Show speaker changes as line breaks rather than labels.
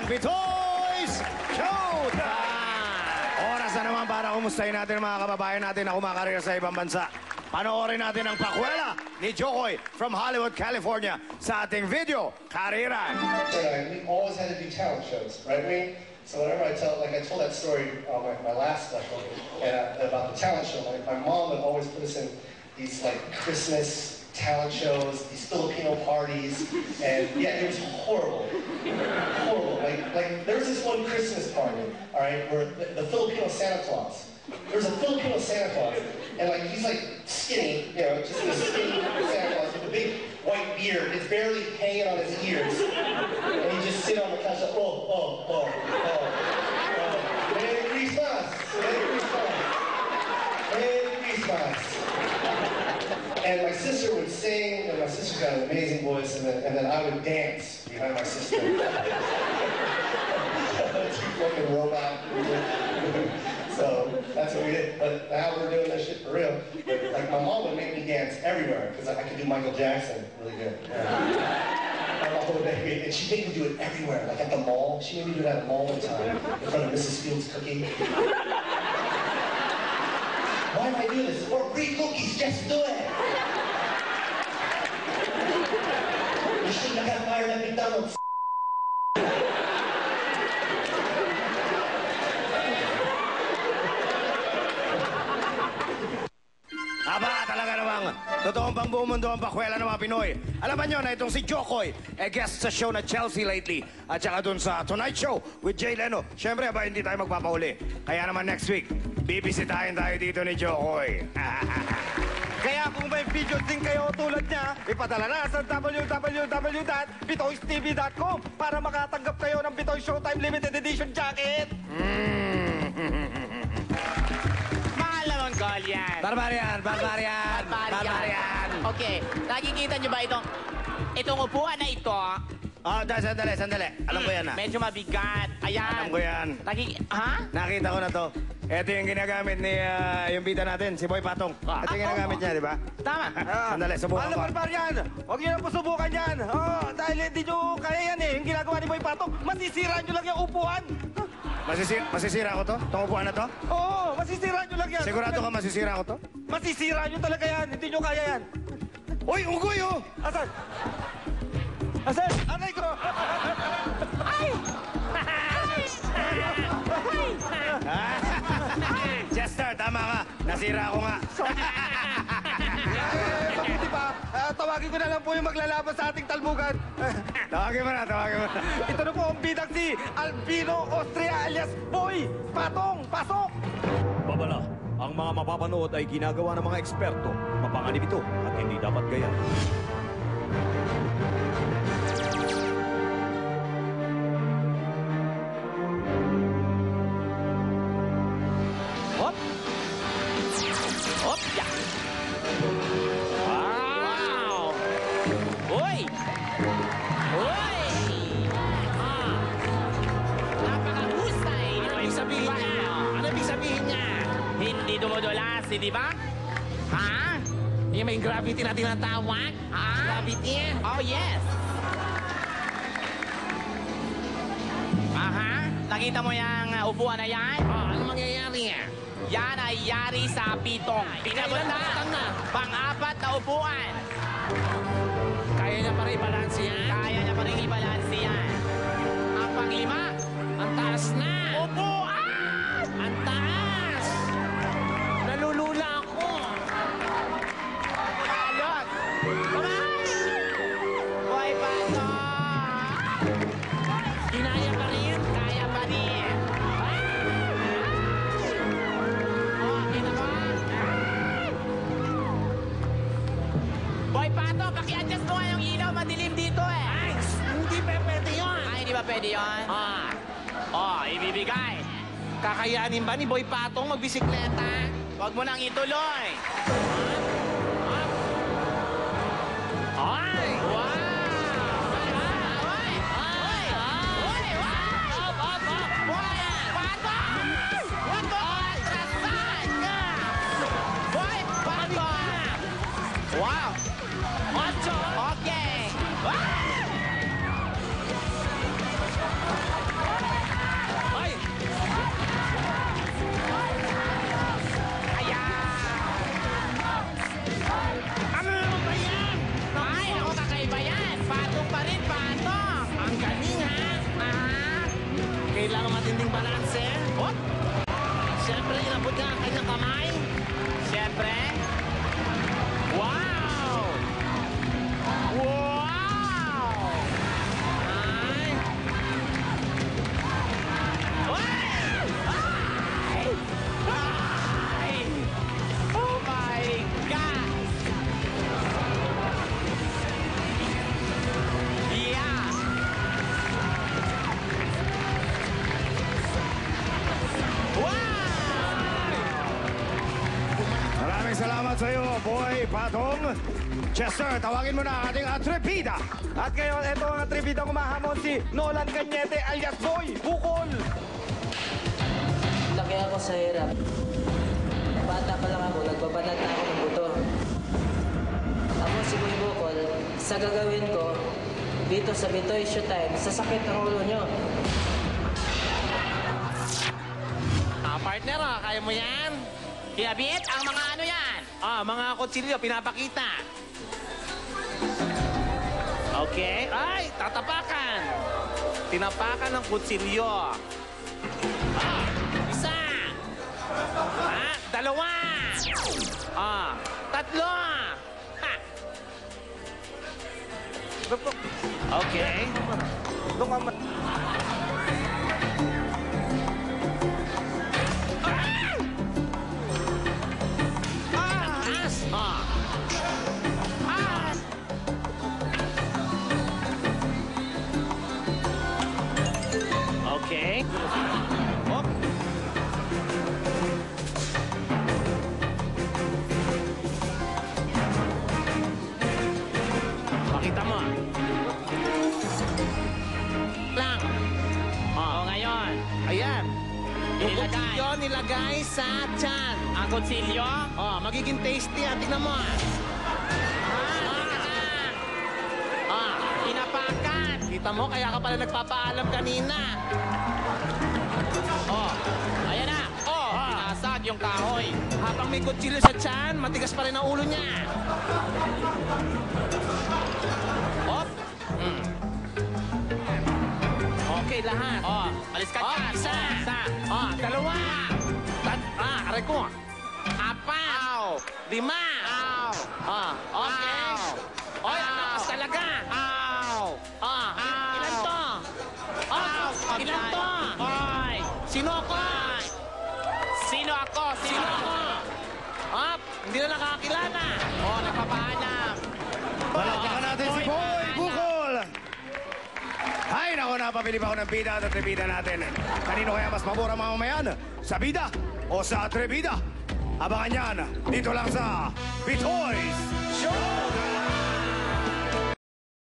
Pitoy's Showtime! Oras na naman para kumustahin natin ang mga kababayan natin na kumakarir sa ibang bansa. Panoorin natin ang pakwela ni Jokoy from Hollywood, California sa ating video, Kariran.
We always had to do talent shows, right, Wayne? So whenever I told that story on my last special about the talent show, my mom would always put us in these like Christmas talent shows, these Filipino parties, and yeah, it was horrible. Horrible. Like there was this one Christmas party, all right, where the Filipino Santa Claus. There's a Filipino Santa Claus, and like he's like skinny, you know, just a skinny Santa Claus with a big white beard. It's barely hanging on his ears, and he just sit on the couch like, Merry Christmas, Merry Christmas, Merry Christmas. And my sister would sing, and my sister's got an amazing voice, and then I would dance behind my sister. Too fucking robot. So that's what we did. But now we're doing this shit for real. But, like my mom would make me dance everywhere because I could do Michael Jackson really good. Yeah. My mom would make me, and she made me do it everywhere. Like at the mall, she made me do it at a mall one time in front of Mrs. Fields Cookie. Why am I doing this? We're free cookies. Just do it. You shouldn't have got fired at McDonald's.
Aba, talaga namang totoong pang buong mundo ang pakwela ng mga Pinoy. Alaman nyo na itong si Jokoy, guest sa show na Chelsea lately. At saka dun sa Tonight Show with Jay Leno. Siyempre, aba, hindi tayo magpapauli. Kaya naman next week, bibisitahin tayo dito ni Jokoy.
Kaya kung may video din kayo tulad niya, ipadala na sa www.pitoystv.com para makatanggap kayo ng Pitoy Showtime Limited Edition Jacket.
Gol yan.
Barbarian.
Okay, nakikita nyo ba itong upuan na ito?
Sandali. Alam ko yan na.
Medyo mabigat. Ayan.
Alam ko yan.
Ha?
Nakita ko na to. Ito yung ginagamit ni yung bida natin, si Boy Patong. Ito yung ginagamit niya, di ba?
Tama.
Sandali, subukan ko.
Barbarian, huwag nyo na po subukan yan. Dahil hindi nyo kaya yan eh. Yung ginagawa ni Boy Patong, masisira nyo lang yung upuan.
Masisira ko to? Itong upuan na to?
Oo, masisira nyo lang yan.
Sigurado ka masisira ko to?
Masisira nyo talaga yan. Hindi nyo kaya yan.
Uy, unggoy oh!
Asan? Asan? Aray ko!
Ay!
Chester, tama ka. Nasira ako nga.
Mabuti pa. Tawagin ko na lang po yung maglalaban sa ating talbugan.
Tawagin mo na.
Ito na po ang bidang si Albino Austria alias Boy Patong. Pasok!
Babala, ang mga mapapanood ay ginagawa ng mga eksperto. Mapanganib ito at hindi dapat gaya.
Hop! Hop! Ya! Wow! Uy! Uy! Napakahusay! Ano ibig sabihin niya? Ano ibig sabihin niya? Hindi dumudulas, di ba? Ha? Yung may gravity na tinatawag? Ha? Gravity? Oh, yes! Aha? Nakita mo yung upuan na yan? Ano mangyayari yan? Yan ay yari sa pitong. Pinabot na! Pang-apat na upuan. Kaya niya pa rin i-balance yan? Kaya niya pa rin i-balance yan. Ang pang-lima, ang taas na! Upuan! Ang taas! Nalulula ako. Alot! Boy, pato! Kinaya pa rin? Kaya pa rin. Boy Pato, paki-adjust mo nga yung ilaw. Madilim dito eh. Ay, hindi pa pwede yun. Ay, hindi ba pwede yun? Ibibigay.
Kakayanin ba ni Boy Patong magbisikleta?
Huwag mo nang ituloy. Ay! Wow! Wow! Okay! matinding balanse. Hop! Siyempre, inabot niya ang kanyang kamay. Siyempre. Wow! Wow! Ay! Ay! Ay! Oh my God! Yeah!
Maraming salamat sa iyo, Boy Patong. Chester, tawagin mo na ang ating atrepida.
At ngayon, ito ang atribida kumahamon si Nolan Cañete alias Boy Bukol.
Laki ako sa hirap. Bata pa lang ako, nagbabanat na ako ng buto. Ako si Boy Bukol, sa gagawin ko, dito sa Bitoy Showtime, sa sakit ng ulo nyo.
Partner, kaya mo yan? Iabit ang mga ano yan? Mga kutsilyo, pinapakita. Okay. Ay, tatapakan. Tinapakan ng kutsilyo. Isa. Dalawa. Tatlo. Ha. Okay.
Doon ka
Taas. Okay. Hop. Pakita mo. Lang. Ngayon. Ayan. Yung kutsilyo nilagay sa tiyan. Ang kutsilyo? Magiging tasty. Tingnan mo. Inapakan. Kita mo, kaya ka pala nagpapaalam kanina. Ayan na. Pinasag yung kahoy. Habang may kutsilyo sa tiyan, matigas pa rin ang ulo niya. Hop. Okay, lahat. Alis ka dyan. Isa. Dalawa. Aray ko. Apat. Lima. Okay. Oy, ang lakas talaga. Ilan to? Ilan to? Sino ako? Sino ako? Sino ako? Hindi na nakakilala. Nagpapaalam.
Palakpakan natin si Boy Bukol. Ay, naku, napapili pa ako ng bida at atribida natin. Kanino kaya mas pabor ang mamamayan? Sa bida o sa atribida? Abangan yan dito lang sa Bitoys Show!